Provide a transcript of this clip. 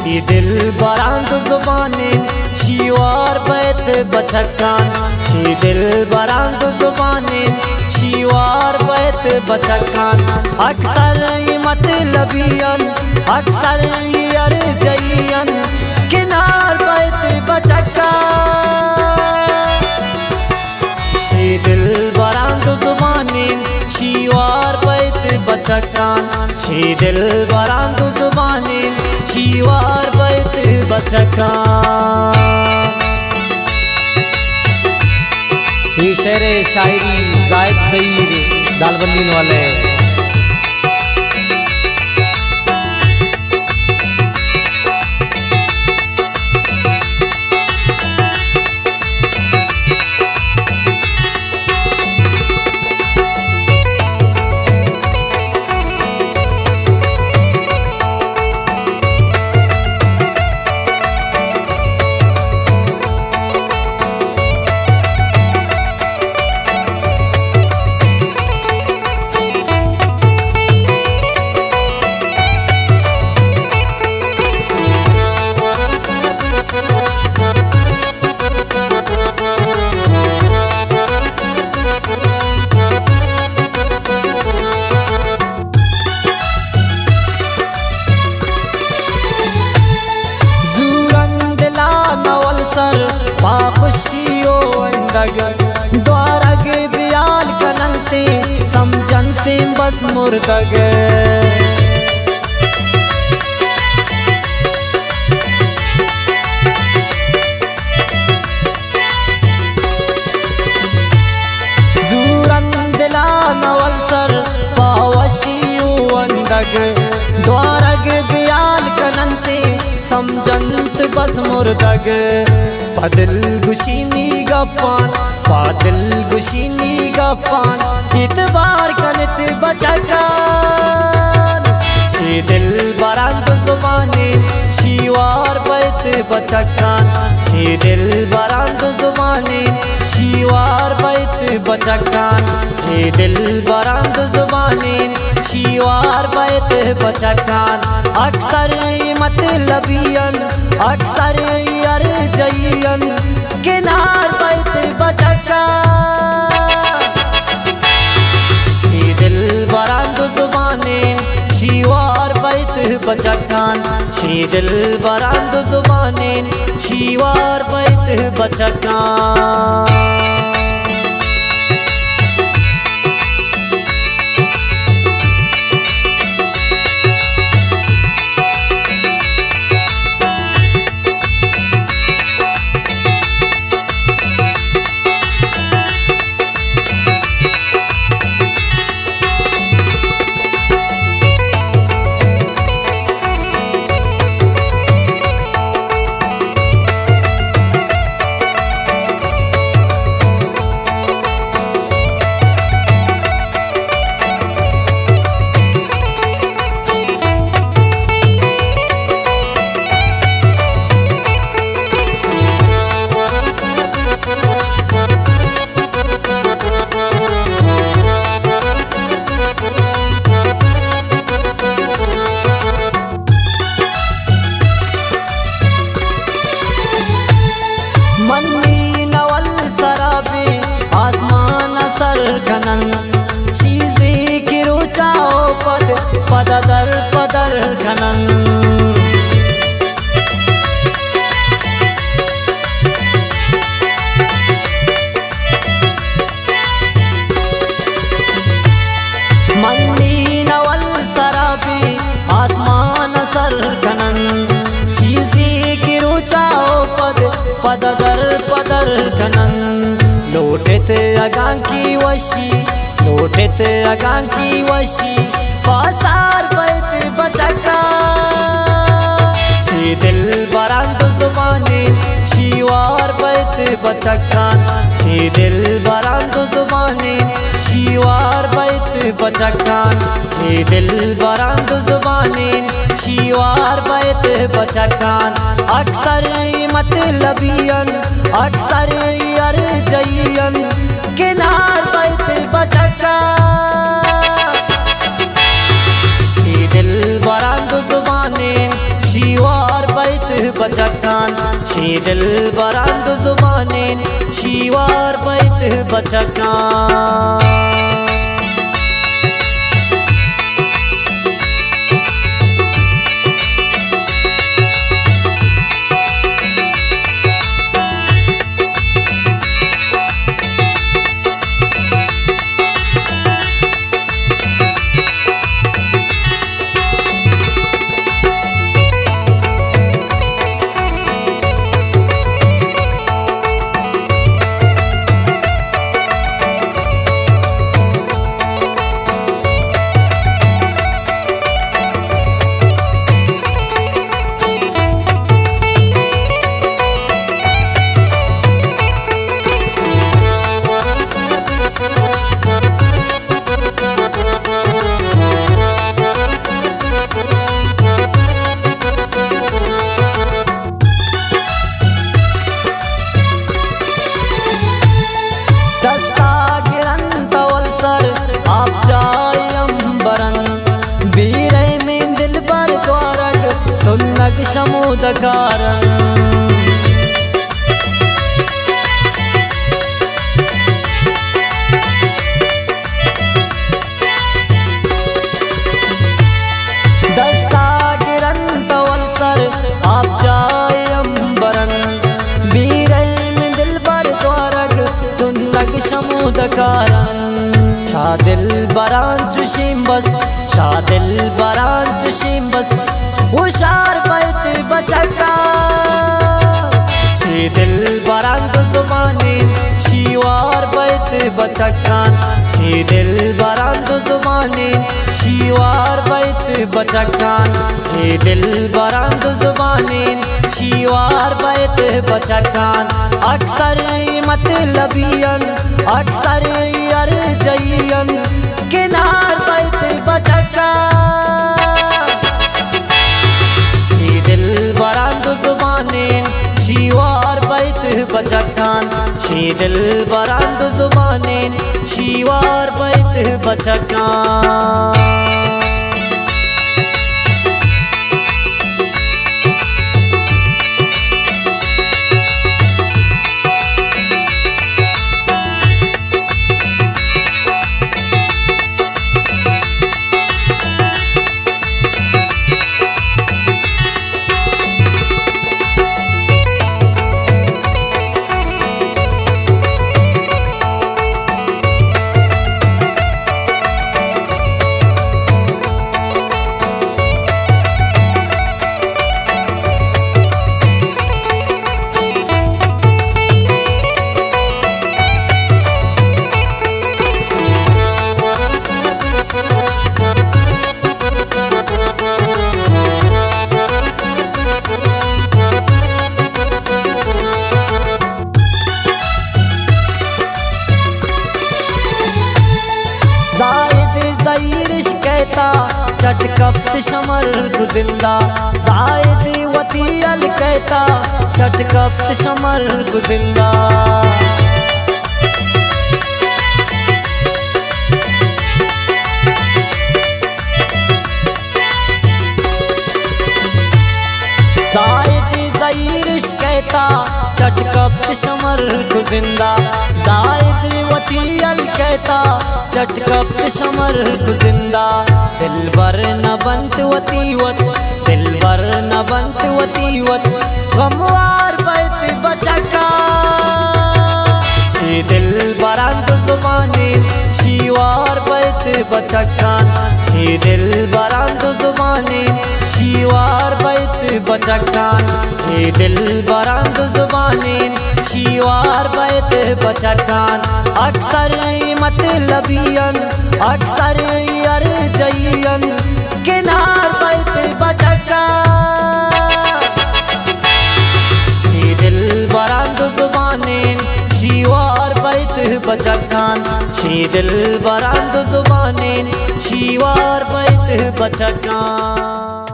She दिल बरांद जुबानें शीवार बैत बचकान she दिल बरांद जुबानें शीवार बैत बचकान अक्सर मतलबियन अक्सर अर्जयन किनार बैत बचकान शी दिल बरांद जुबानें शीवार बैत बचकान शी दिल बरांद जुबानें शीवार बैत बचकान। ये शेर शायरी जायद ज़हीर दालबंदीन वाले खुशियो अंदग द्वारग बियाल कनंते समझनते बस मुर्दग जूरंदला नवलसर पावशियो अंदग द्वारग बियाल कनंते समझंत बस मुर्दग पादिल गुशीनी गप्पान पादिल गुशीनी गप्पान इतबार कनित बचकान शी दिल बरांद जुबानें शीवार बैत बचकान शी दिल बरांद जुबानें शीवार बैत बचकान शी दिल बरांद जुबानें शीवार बैत बचकान अक्सर मतलबियन अक्सर अर्जयन किनार बैत बचकान शी दिल बरांद जुबानें शीवार बैत बचकान शी दिल बरांद जुबानें शीवार बैत बचकान। चीज़ें की रुचाओ पद पदर पदर खनन मंदी नवल सराबी आसमान सर खनन चीज़ें की रुचाओ पद पदर पदर खनन लौटे अगां की वशी लौटे अगां की वशी पासार बैत बचकान शी दिल बरांद जुबानें शीवार बैत बचकान शी दिल बरांद जुबानें शीवार बैत बचकान शी दिल बरांद जुबानें शीवार बैत बचकान अक्सर मतलबियन अक्सर अर्जयन किनार बैत बचकान शी दिल बरांद जुबानें शीवार बैत बचकान शी दिल बरांद जुबानें शीवार बैत बचकान शमुदकारं दस्तागिरंत वलसर आप जाए अंबरन बीरे में दिल पर द्वारग तुन्नग शमुदकारं शादिल बरान चुशीम बस शादिल बरान चुशीम बस हुशार बैत बचका शी दिल बरांद जुबानें शीवार बैत बचकान शी दिल बरांद जुबानें शीवार बैत बचकान शी दिल बरांद जुबानें शीवार बैत बचकान अक्सर मतलबियन अक्सर अर्जयन किनार बैत बचकान शीवार बैत बचकान शी दिल बरांद जुबानें शीवार बैत बचकान चटकप्त शमर गुजिंदा जायद वतीअल कहता चटकप्त शमर गुजिंदा जायद ज़ईरिश कहता चटकप्त शमर गुजिंदा जायद वतीअल कहता चटकप्त शमर गुजिंदा दिलबर न बंत वतीवत दिलबर न बंत वतीवत गमवार बैत बचका शी दिल बरांद जुबानें शीवार बैत बचकान शी दिल बरांद जुबानें शीवार बैत बचकान शी दिल बरांद जुबानें शीवार बैत बचकान अक्सर मतलबियन अक्सर अर्जयन किनार बैत बचकान शी दिल बरांद जुबानें शीवार बैत बचकान शी दिल बरांद जुबानें शीवार बैत बचकान।